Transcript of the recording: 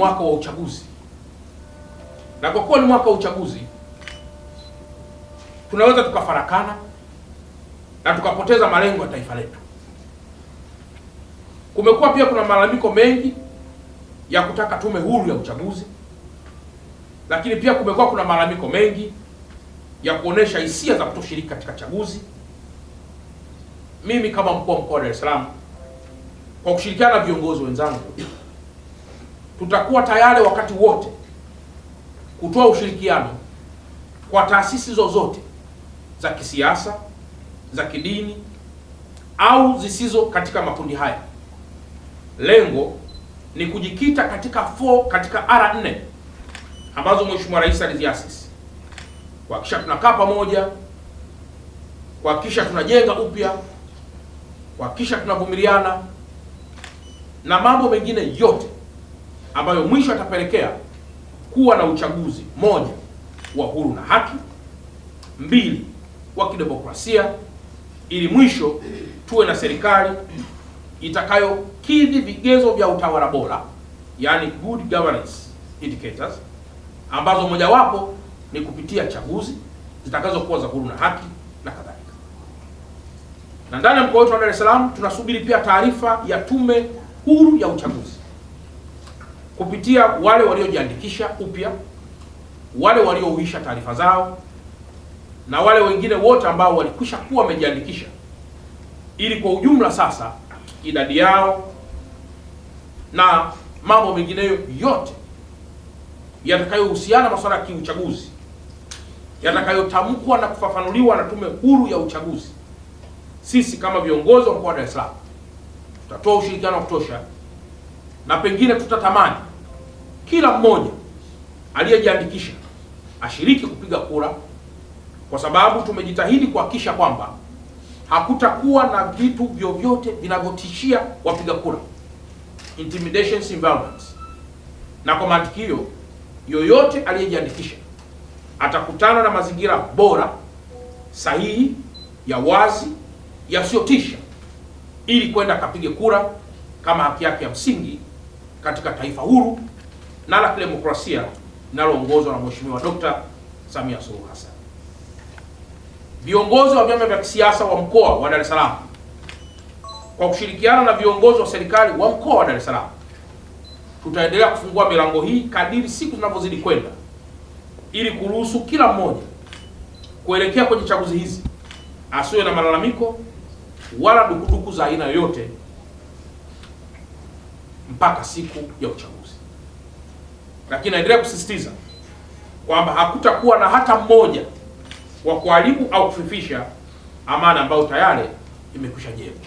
mwaka wa uchaguzi, na kwa kuwa ni mwaka wa uchaguzi tunaweza tukafarakana na tukapoteza malengo ya taifa letu. Kumekuwa pia kuna malalamiko mengi ya kutaka tume huru ya uchaguzi, lakini pia kumekuwa kuna malalamiko mengi ya kuonesha hisia za kutoshiriki katika chaguzi. Mimi kama mkuu wa mkoa wa Dar es Salaam, kwa kushirikiana na viongozi wenzangu, tutakuwa tayari wakati wote kutoa ushirikiano kwa taasisi zozote za kisiasa, za kidini au zisizo katika makundi haya. Lengo ni kujikita katika R4 ambazo Mheshimiwa Rais aliziasisi, kuhakikisha tunakaa pamoja, kuhakikisha tunajenga upya, kuhakikisha tunavumiliana na mambo mengine yote ambayo mwisho atapelekea kuwa na uchaguzi, moja, wa huru na haki; mbili, wa kidemokrasia, ili mwisho tuwe na serikali itakayokidhi vigezo vya utawala bora, yani good governance indicators, ambazo mojawapo ni kupitia chaguzi zitakazokuwa za huru na haki na kadhalika. Na ndani ya mkoa wetu wa Dar es Salaam tunasubiri pia taarifa ya tume huru ya uchaguzi kupitia wale waliojiandikisha upya, wale waliouisha taarifa zao, na wale wengine wote ambao walikwisha kuwa wamejiandikisha, ili kwa ujumla sasa idadi yao na mambo mengineyo yote yatakayohusiana na masuala ya kiuchaguzi yatakayotamkwa na kufafanuliwa na tume huru ya uchaguzi, sisi kama viongozi wa mkoa wa Dar es Salaam tutatoa ushirikiano wa kutosha, na pengine tutatamani kila mmoja aliyejiandikisha ashiriki kupiga kura, kwa sababu tumejitahidi kuhakikisha kwamba hakutakuwa na vitu vyovyote vinavyotishia wapiga kura, intimidations environments. Na kwa mantiki hiyo, yoyote aliyejiandikisha atakutana na mazingira bora, sahihi, ya wazi, yasiyotisha, ili kwenda kapige kura kama haki yake ya msingi katika taifa huru na la kidemokrasia linaloongozwa na Mheshimiwa Dr. Samia Suluhu Hassan. Viongozi wa vyama vya kisiasa wa mkoa wa Dar es Salaam, kwa kushirikiana na viongozi wa serikali wa mkoa wa Dar es Salaam, tutaendelea kufungua milango hii kadiri siku zinavyozidi kwenda, ili kuruhusu kila mmoja kuelekea kwenye chaguzi hizi asiwe na malalamiko wala dukuduku za aina yoyote mpaka siku ya uchaguzi. Lakini naendelea kusisitiza kwamba hakutakuwa na hata mmoja wa kuharibu au kufifisha amani ambayo tayari imekwisha jengwa.